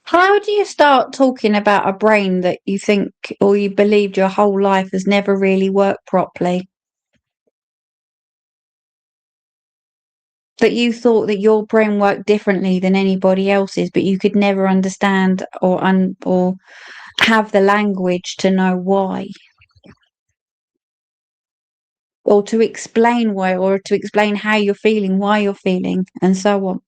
How do you start talking about a brain that you think or you believed your whole life has never really worked properly? That you thought that your brain worked differently than anybody else's, but you could never understand or have the language to know why, or to explain why, or to explain how you're feeling, why you're feeling, and so on.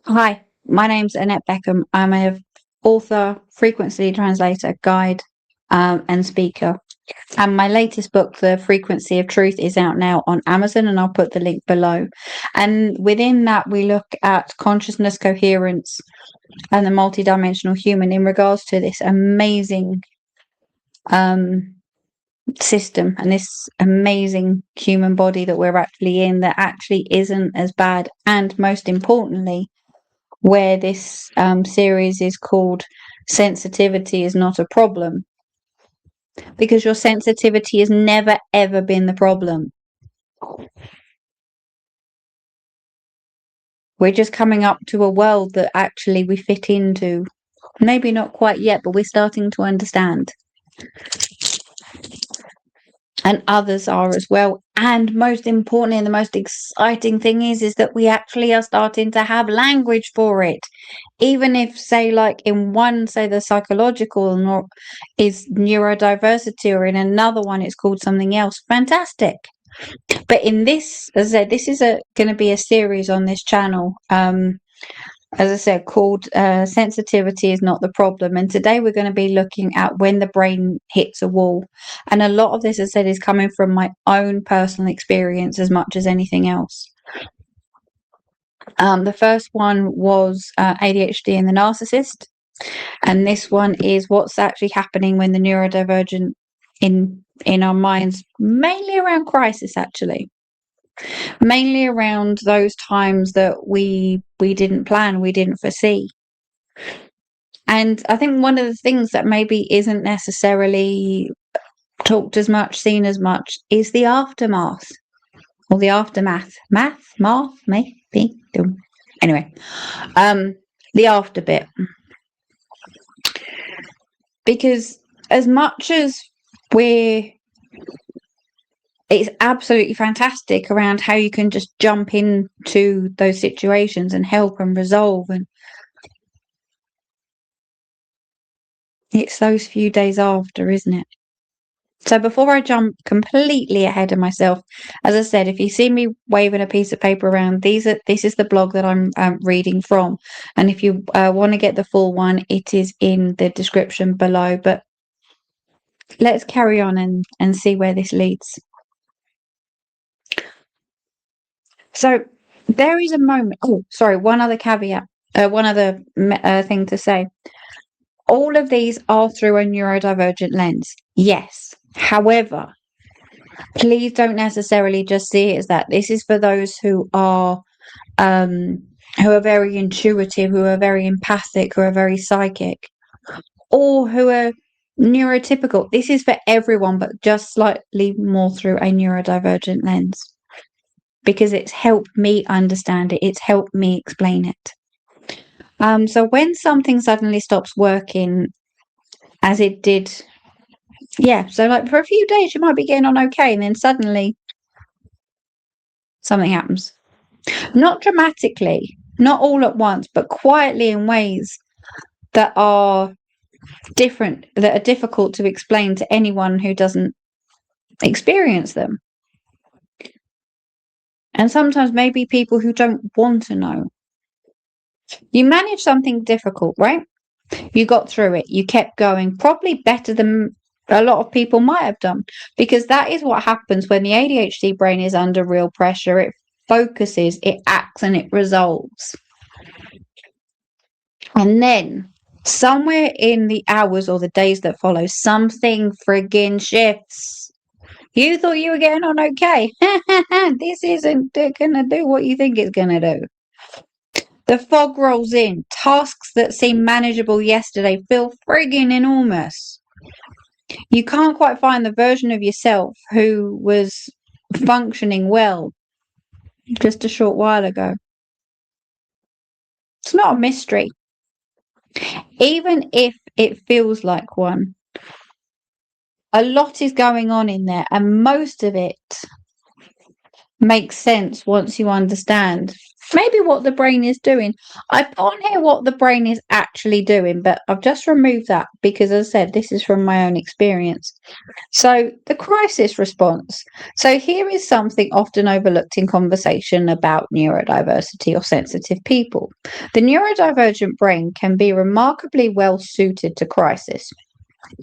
Hi, my name's Annette Beckham. I'm a author, frequency translator, guide, and speaker. And my latest book, The Frequency of Truth, is out now on Amazon, and I'll put the link below. And within that, we look at consciousness coherence and the multidimensional human in regards to this amazing um, system and this amazing human body that we're actually in that actually isn't as bad. And most importantly, where this series is called Sensitivity is Not a Problem, because your sensitivity has never ever been the problem. We're just coming up to a world that actually we fit into. Maybe not quite yet, but we're starting to understand. And others are as well. And most importantly, and the most exciting thing is that we actually are starting to have language for it. Even if, say, like in one, say the psychological is neurodiversity, or in another one it's called something else. Fantastic. But in this, as I said, this is going to be a series on this channel. As I said, called Sensitivity is Not the Problem. And today we're going to be looking at when the brain hits a wall. And a lot of this, as I said, is coming from my own personal experience as much as anything else. The first one was ADHD and the narcissist. And this one is what's actually happening when the neurodivergent in our minds, mainly around crisis, actually. Mainly around those times that we didn't plan, we didn't foresee. And I think one of the things that maybe isn't necessarily talked as much, seen as much, is the aftermath or the aftermath. Math, maybe. Anyway, the after bit. Because as much as it's absolutely fantastic around how you can just jump into those situations and help and resolve, and it's those few days after, isn't it? So before I jump completely ahead of myself, as I said, if you see me waving a piece of paper around, this is the blog that I'm reading from. And if you want to get the full one, it is in the description below. But let's carry on and see where this leads. So there is a moment. Oh, sorry. One other caveat. One other thing to say. All of these are through a neurodivergent lens. Yes. However, please don't necessarily just see it as that. This is for those who are very intuitive, who are very empathic, who are very psychic, or who are neurotypical. This is for everyone, but just slightly more through a neurodivergent lens, because it's helped me understand it. It's helped me explain it. So when something suddenly stops working as it did, so like for a few days you might be getting on okay, and then suddenly something happens. Not dramatically, not all at once, but quietly in ways that are different, that are difficult to explain to anyone who doesn't experience them. And sometimes maybe people who don't want to know. You managed something difficult, right? You got through it. You kept going, probably better than a lot of people might have done, because that is what happens when the ADHD brain is under real pressure. It focuses, it acts, and it resolves. And then somewhere in the hours or the days that follow, something friggin' shifts. You thought you were getting on okay. This isn't gonna do what you think it's gonna do. The fog rolls in. Tasks that seemed manageable yesterday feel friggin' enormous. You can't quite find the version of yourself who was functioning well just a short while ago. It's not a mystery. Even if it feels like one, a lot is going on in there, and most of it makes sense once you understand maybe what the brain is doing. I put on here what the brain is actually doing, but I've just removed that because, as I said, this is from my own experience. So, the crisis response. So, here is something often overlooked in conversation about neurodiversity or sensitive people. The neurodivergent brain can be remarkably well suited to crisis.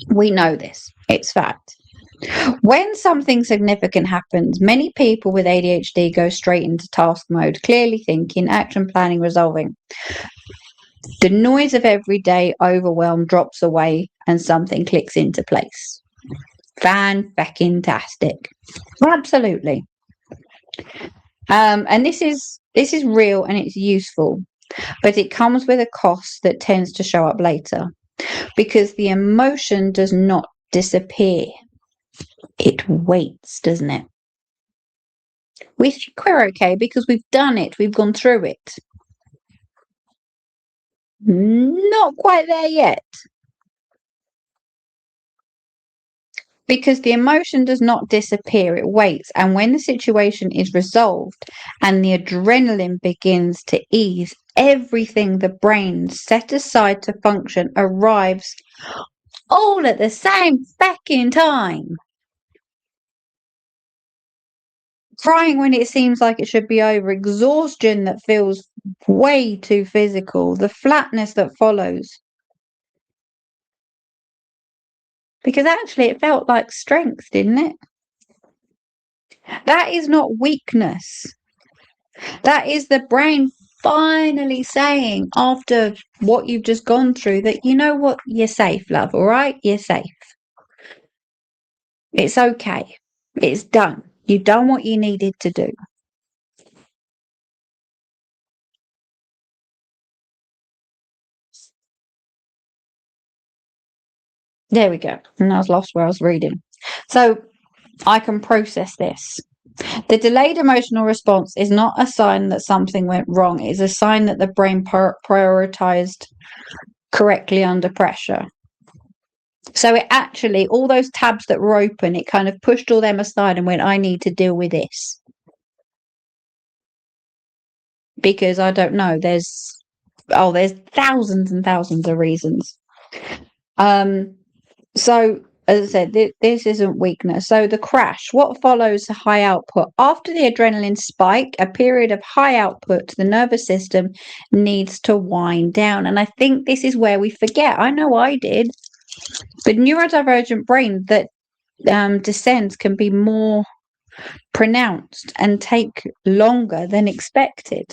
We know this, it's fact. When something significant happens, many people with ADHD go straight into task mode, clearly thinking, action planning, resolving. The noise of everyday overwhelm drops away and something clicks into place. Fan-fucking-tastic. Absolutely. And this is real and it's useful, but it comes with a cost that tends to show up later because the emotion does not disappear. It waits, doesn't it? We think we're okay because we've done it, we've gone through it. Not quite there yet. Because the emotion does not disappear, it waits. And when the situation is resolved and the adrenaline begins to ease, everything the brain set aside to function arrives all at the same fucking time. Crying when it seems like it should be over, exhaustion that feels way too physical, the flatness that follows. Because actually it felt like strength, didn't it? That is not weakness. That is the brain finally saying, after what you've just gone through, that you know what, you're safe, love, all right? You're safe. It's okay. It's done. You've done what you needed to do. There we go. And I was lost where I was reading. So I can process this. The delayed emotional response is not a sign that something went wrong. It's a sign that the brain prioritized correctly under pressure. So it actually, all those tabs that were open, it kind of pushed all them aside and went, I need to deal with this. Because I don't know, there's thousands and thousands of reasons. So as I said, this isn't weakness. So the crash, what follows high output? After the adrenaline spike, a period of high output, the nervous system needs to wind down. And I think this is where we forget. I know I did. The neurodivergent brain that descends can be more pronounced and take longer than expected.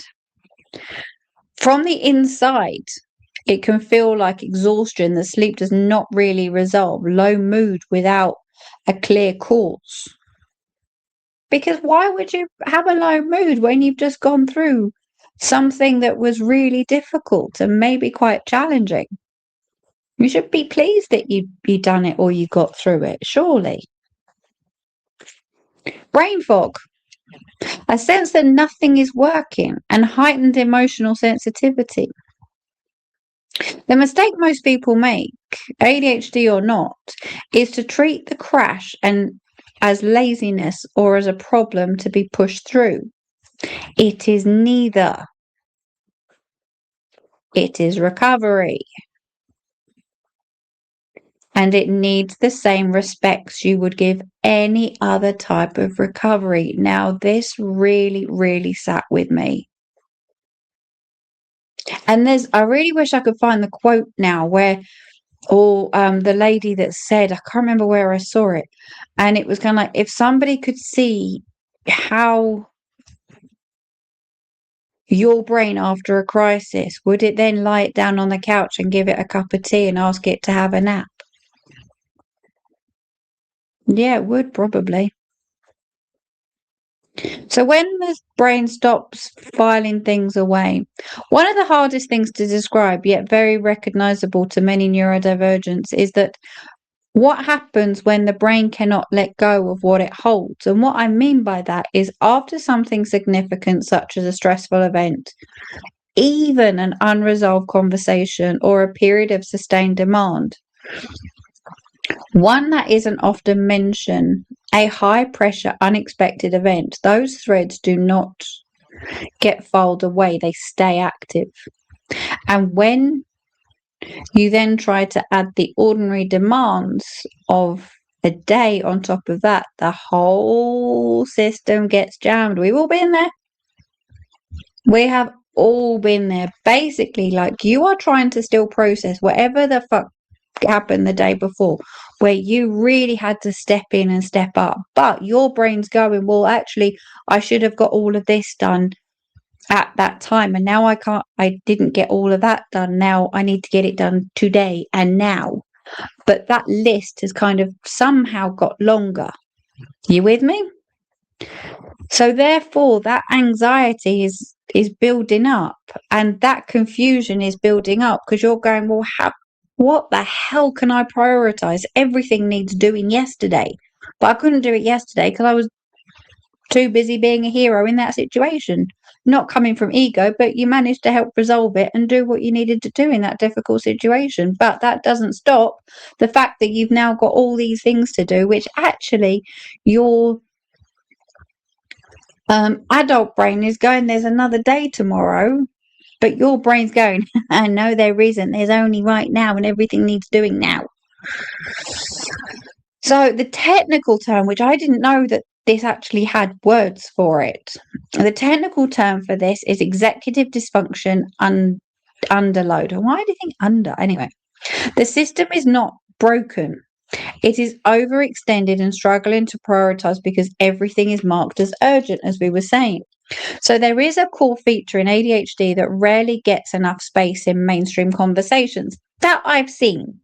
From the inside, it can feel like exhaustion. The sleep does not really resolve. Low mood without a clear cause. Because why would you have a low mood when you've just gone through something that was really difficult and maybe quite challenging? You should be pleased that you done it or you got through it, surely. Brain fog. A sense that nothing is working and heightened emotional sensitivity. The mistake most people make, ADHD or not, is to treat the crash as laziness or as a problem to be pushed through. It is neither. It is recovery. And it needs the same respects you would give any other type of recovery. Now, this really, really sat with me. And I really wish I could find the quote now where, or the lady that said, I can't remember where I saw it. And it was kind of like, if somebody could see how your brain after a crisis, would it then lie it down on the couch and give it a cup of tea and ask it to have a nap? Yeah, it would probably. So when the brain stops filing things away, one of the hardest things to describe, yet very recognizable to many neurodivergents, is that what happens when the brain cannot let go of what it holds. And what I mean by that is after something significant, such as a stressful event, even an unresolved conversation or a period of sustained demand. One that isn't often mentioned, a high pressure, unexpected event. Those threads do not get filed away, they stay active. And when you then try to add the ordinary demands of a day on top of that, the whole system gets jammed. We've all been there. We have all been there. Basically, like, you are trying to still process whatever the fuck happened the day before, where you really had to step in and step up, but your brain's going, well, actually, I should have got all of this done at that time, and now I didn't get all of that done. Now I need to get it done today and now. But that list has kind of somehow got longer. You with me? So therefore that anxiety is building up, and that confusion is building up, because you're going, well, what the hell can I prioritize? Everything needs doing yesterday, but I couldn't do it yesterday because I was too busy being a hero in that situation. Not coming from ego, but you managed to help resolve it and do what you needed to do in that difficult situation. But that doesn't stop the fact that you've now got all these things to do, which actually your adult brain is going, there's another day tomorrow, but your brain's going, I know there isn't, there's only right now, and everything needs doing now. So the technical term, which I didn't know that this actually had words for it, the technical term for this is executive dysfunction underload. Why do you think under? Anyway, the system is not broken. It is overextended and struggling to prioritize because everything is marked as urgent, as we were saying. So there is a core feature in ADHD that rarely gets enough space in mainstream conversations that I've seen.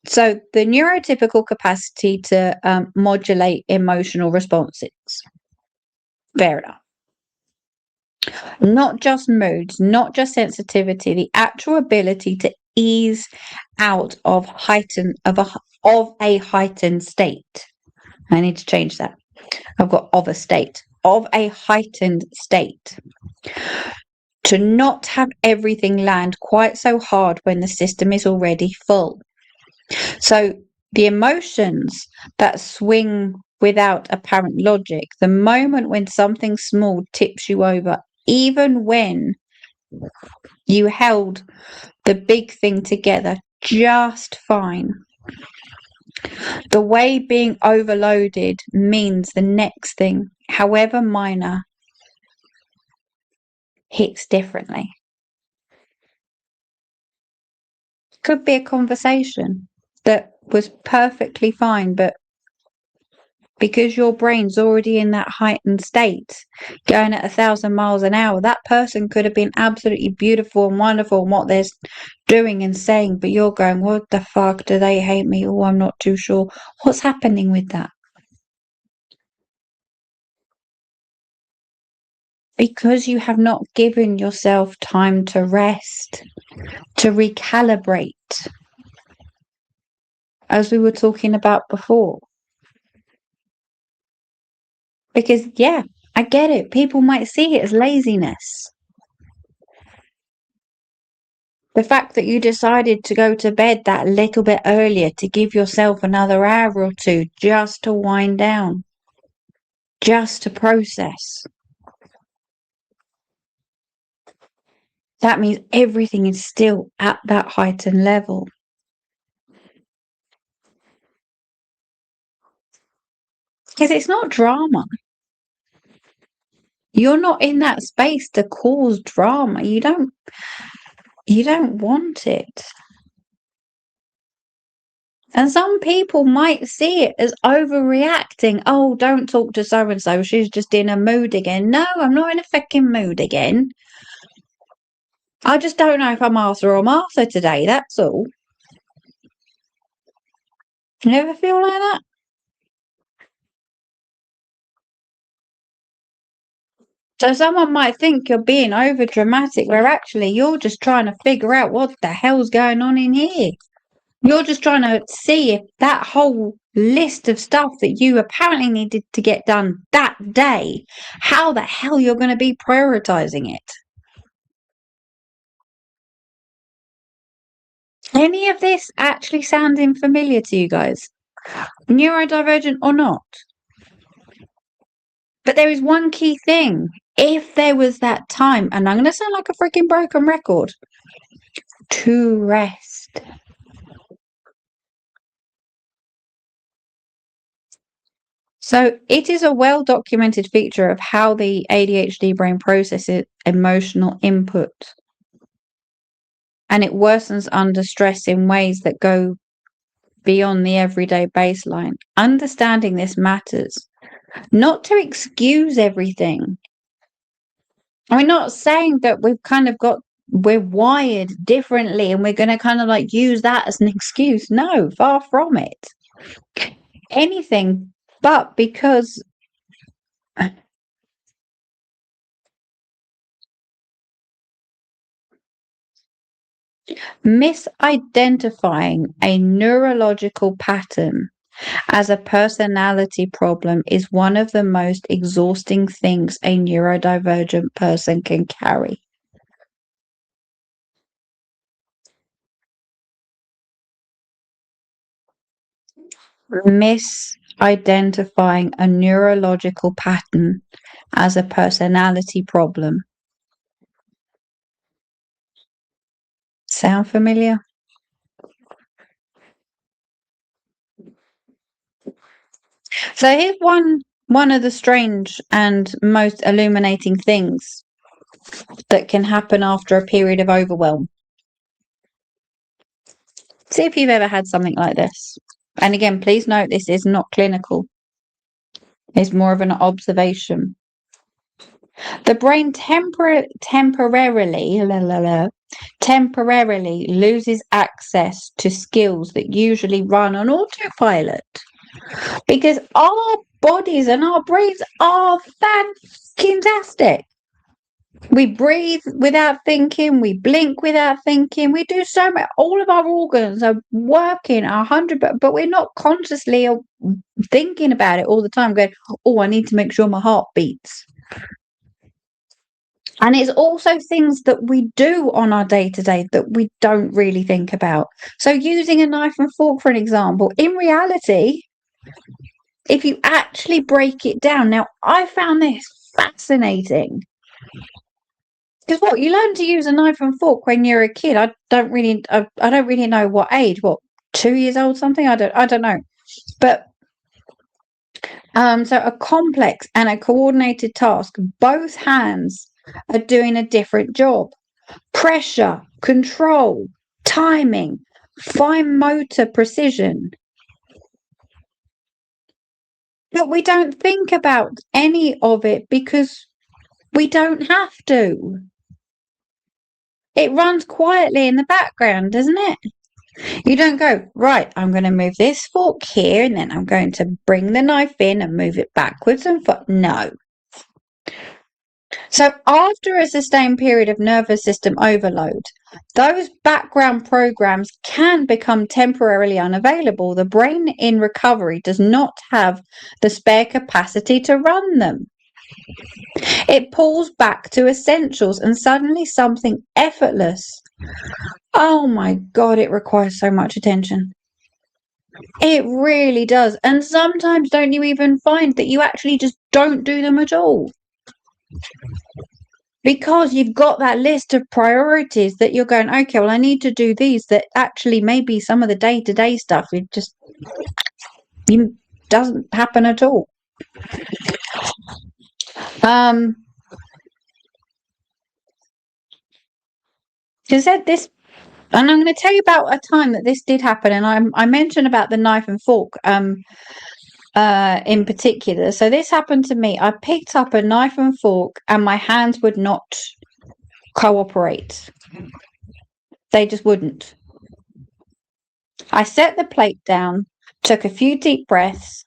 So the neurotypical capacity to modulate emotional responses. Fair enough. Not just moods, not just sensitivity, the actual ability to ease out of a heightened state. I need to change that. I've got of a heightened state. To not have everything land quite so hard when the system is already full. So the emotions that swing without apparent logic, the moment when something small tips you over, even when you held the big thing together just fine. The way being overloaded means the next thing, however minor, hits differently. Could be a conversation that was perfectly fine, but because your brain's already in that heightened state, going at 1,000 miles an hour, that person could have been absolutely beautiful and wonderful in what they're doing and saying, but you're going, what the fuck, do they hate me? Oh, I'm not too sure. What's happening with that? Because you have not given yourself time to rest, to recalibrate, as we were talking about before. Because, yeah, I get it. People might see it as laziness. The fact that you decided to go to bed that little bit earlier to give yourself another hour or two just to wind down, just to process. That means everything is still at that heightened level. Because it's not drama. You're not in that space to cause drama. You don't want it. And some people might see it as overreacting. Oh, don't talk to so-and-so. She's just in a mood again. No, I'm not in a fucking mood again. I just don't know if I'm Arthur or Martha today. That's all. You ever feel like that? So someone might think you're being over dramatic, where actually you're just trying to figure out what the hell's going on in here. You're just trying to see if that whole list of stuff that you apparently needed to get done that day, how the hell you're going to be prioritizing it. Any of this actually sounding familiar to you guys? Neurodivergent or not? But there is one key thing. If there was that time, and I'm going to sound like a freaking broken record, to rest. So it is a well-documented feature of how the ADHD brain processes emotional input. And it worsens under stress in ways that go beyond the everyday baseline. Understanding this matters. Not to excuse everything. I'm not saying that we're wired differently and we're going to kind of like use that as an excuse. No, far from it. Anything but because misidentifying a neurological pattern as a personality problem is one of the most exhausting things a neurodivergent person can carry. Misidentifying a neurological pattern as a personality problem. Sound familiar? So here's one of the strange and most illuminating things that can happen after a period of overwhelm. See if you've ever had something like this. And again, please note this is not clinical. It's more of an observation. The brain temporarily loses access to skills that usually run on autopilot because our bodies and our brains are fantastic. We breathe without thinking, we blink without thinking, we do so much. All of our organs are working 100, but we're not consciously thinking about it all the time, going, oh, I need to make sure my heart beats. And it's also things that we do on our day to day that we don't really think about. So using a knife and fork, for an example, in reality, if you actually break it down, now I found this fascinating. Because what you learn to use a knife and fork when you're a kid, I don't really know what age, 2 years old, something, I don't know, but so a complex and a coordinated task, both hands are doing a different job. Pressure, control, timing, fine motor precision. But we don't think about any of it because we don't have to. It runs quietly in the background, doesn't it? You don't go, right, I'm going to move this fork here and then I'm going to bring the knife in and move it backwards and forwards. No. So after a sustained period of nervous system overload, those background programs can become temporarily unavailable. The brain in recovery does not have the spare capacity to run them. It pulls back to essentials and suddenly something effortless. Oh my God, it requires so much attention. It really does. And sometimes don't you even find that you actually just don't do them at all? Because you've got that list of priorities that you're going, okay, well, I need to do these, that actually maybe some of the day-to-day stuff doesn't happen at all. Because this, and I'm going to tell you about a time that this did happen, and I mentioned about the knife and fork in particular. So this happened to me. I picked up a knife and fork and my hands would not cooperate. They just wouldn't. I set the plate down, took a few deep breaths,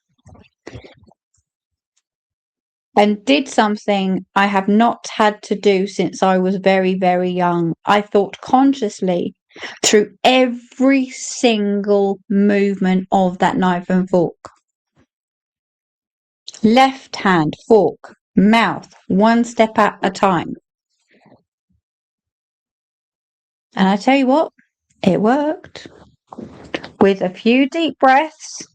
and did something I have not had to do since I was very, very young. I thought consciously through every single movement of that knife and fork. Left hand, fork, mouth, one step at a time. And I tell you what, It worked. With a few deep breaths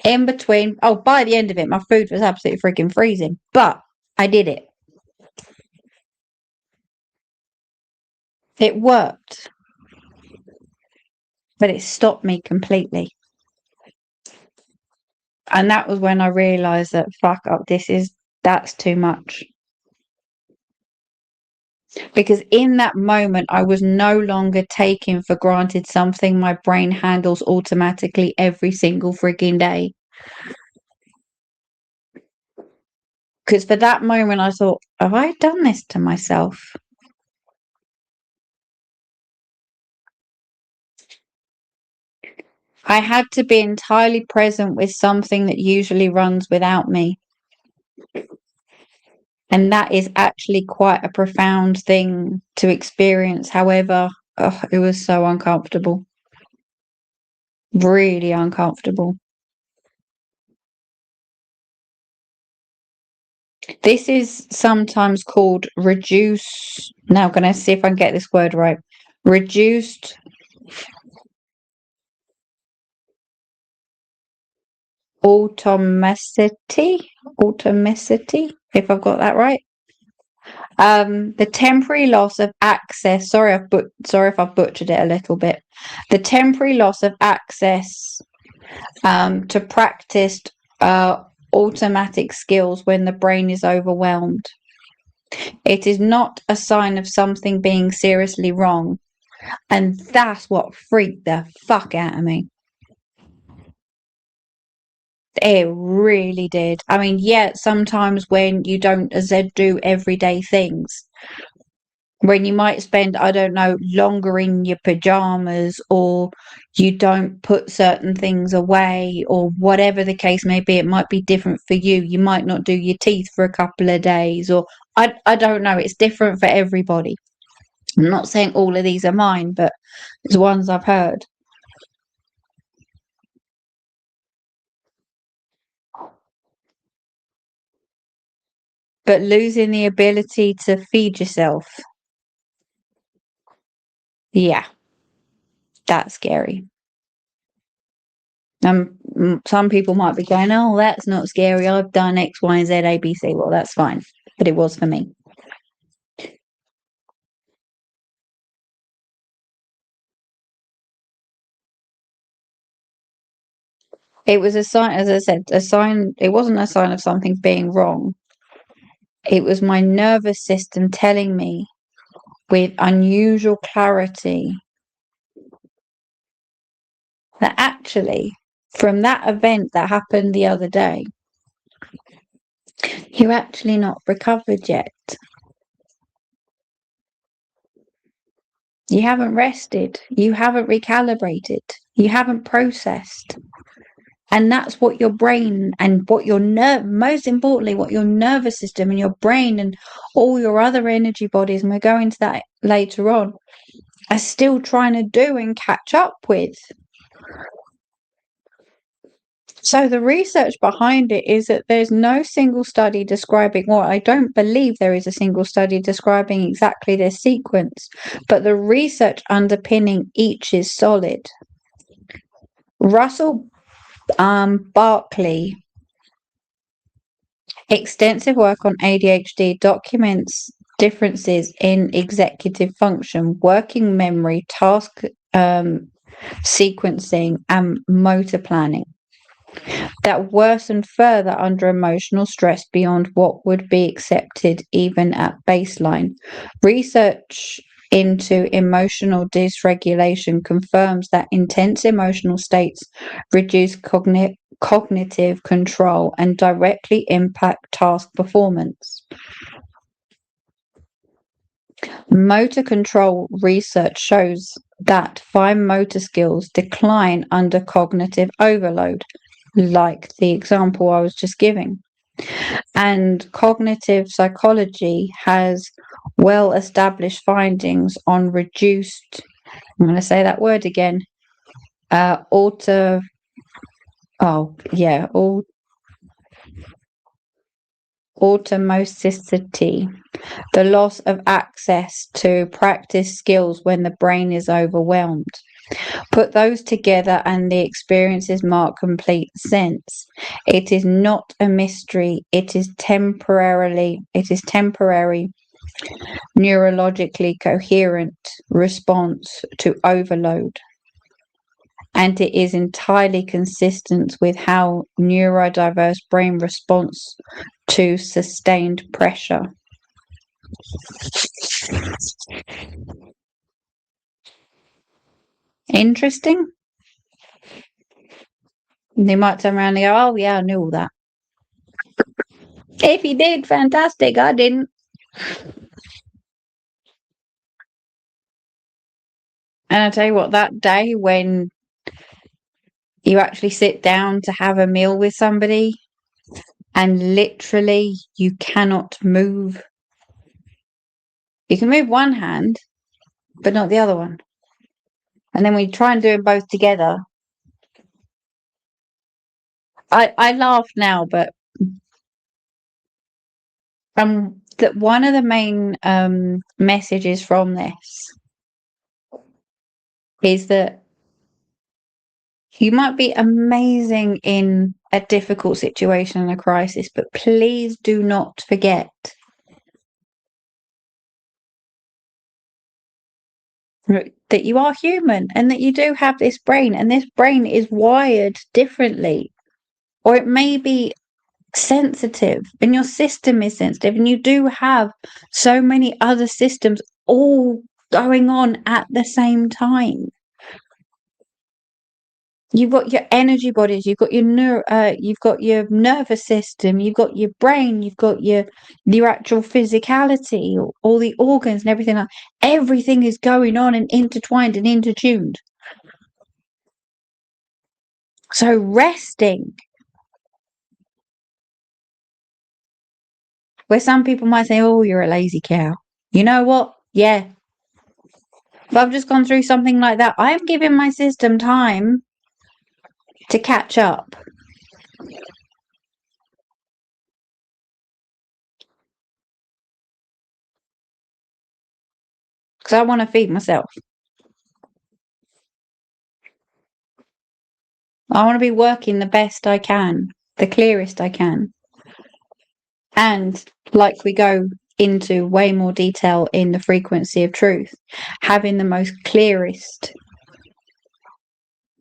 in between. Oh, by the end of it, my food was absolutely freaking freezing, but I did it. It worked, but it stopped me completely. And that was when I realized that fuck up, that's too much. Because in that moment, I was no longer taking for granted something my brain handles automatically every single freaking day. Because for that moment, I thought, have I done this to myself? I had to be entirely present with something that usually runs without me. And that is actually quite a profound thing to experience. However, it was so uncomfortable. Really uncomfortable. This is sometimes called now I'm going to see if I can get this word right. Reduced automaticity, if I've got that right. The temporary loss of access. Sorry if I've butchered it a little bit. The temporary loss of access to practiced automatic skills when the brain is overwhelmed. It is not a sign of something being seriously wrong, and that's what freaked the fuck out of me. It really did. I mean, yeah, sometimes when you don't, as I do, everyday things, when you might spend, I don't know, longer in your pajamas, or you don't put certain things away, or whatever the case may be, it might be different for you. You might not do your teeth for a couple of days, or I don't know. It's different for everybody. I'm not saying all of these are mine, but it's ones I've heard. But losing the ability to feed yourself, yeah, that's scary. Some people might be going, "Oh, that's not scary. I've done X, Y, and Z, A, B, C." Well, that's fine, but it was for me. It was a sign, as I said, a sign. It wasn't a sign of something being wrong. It was my nervous system telling me with unusual clarity that actually, from that event that happened the other day, you're actually not recovered yet. You haven't rested. You haven't recalibrated. You haven't processed. And that's what your brain and what your most importantly, what your nervous system and your brain and all your other energy bodies, and we'll go into that later on, are still trying to do and catch up with. So the research behind it is that there's no single study describing, or I don't believe there is a single study describing exactly this sequence, but the research underpinning each is solid. Russell Barkley, extensive work on ADHD, documents differences in executive function, working memory, task sequencing, and motor planning that worsen further under emotional stress beyond what would be accepted even at baseline. Research into emotional dysregulation confirms that intense emotional states reduce cognitive control and directly impact task performance. Motor control research shows that fine motor skills decline under cognitive overload, like the example I was just giving. And cognitive psychology has well established findings on reduced, I'm going to say that word again, automaticity the loss of access to practice skills when the brain is overwhelmed. Put those together and the experiences mark complete sense. It is not a mystery. It is temporary, neurologically coherent response to overload. And it is entirely consistent with how neurodiverse brain responds to sustained pressure. Interesting. They might turn around and go, oh yeah, I knew all that. If you did, fantastic. I didn't. And I tell you what, that day when you actually sit down to have a meal with somebody and literally you cannot move. You can move one hand, but not the other one. And then we try and do them both together. I laugh now, but that one of the main messages from this is that you might be amazing in a difficult situation and a crisis, but please do not forget that you are human and that you do have this brain, and this brain is wired differently, or it may be sensitive and your system is sensitive, and you do have so many other systems all going on at the same time. You've got your energy bodies, you've got your nervous system, you've got your brain, you've got your actual physicality, all the organs and everything. Everything is going on and intertwined and intertuned. So resting, where some people might say, oh, you're a lazy cow. You know what? Yeah. If I've just gone through something like that, I'm giving my system time to catch up. Because I want to feed myself. I want to be working the best I can, the clearest I can. And like we go into way more detail in the frequency of truth, having the most clearest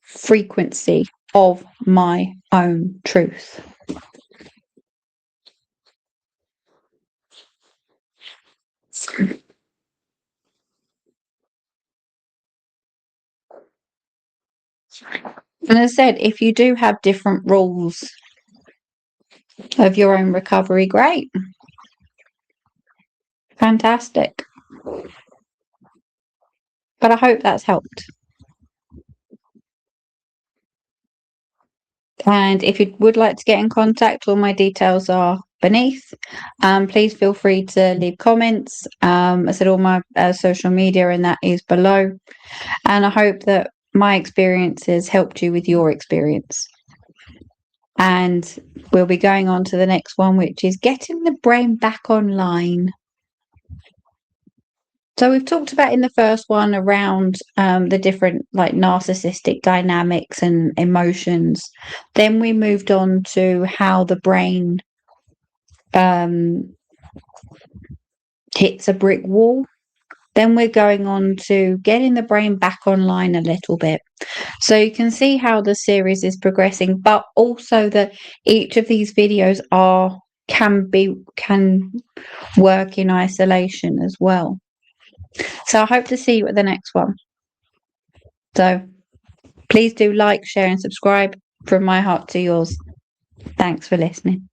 frequency of my own truth. And as I said, if you do have different rules of your own recovery, great. Fantastic. But I hope that's helped. And if you would like to get in contact, all my details are beneath. Please feel free to leave comments. I said all my social media and that is below. And I hope that my experiences helped you with your experience. And we'll be going on to the next one, which is getting the brain back online. So we've talked about in the first one around the different like narcissistic dynamics and emotions. Then we moved on to how the brain hits a brick wall. Then we're going on to getting the brain back online a little bit. So you can see how the series is progressing, but also that each of these videos can work in isolation as well. So I hope to see you at the next one. So please do like, share and subscribe from my heart to yours. Thanks for listening.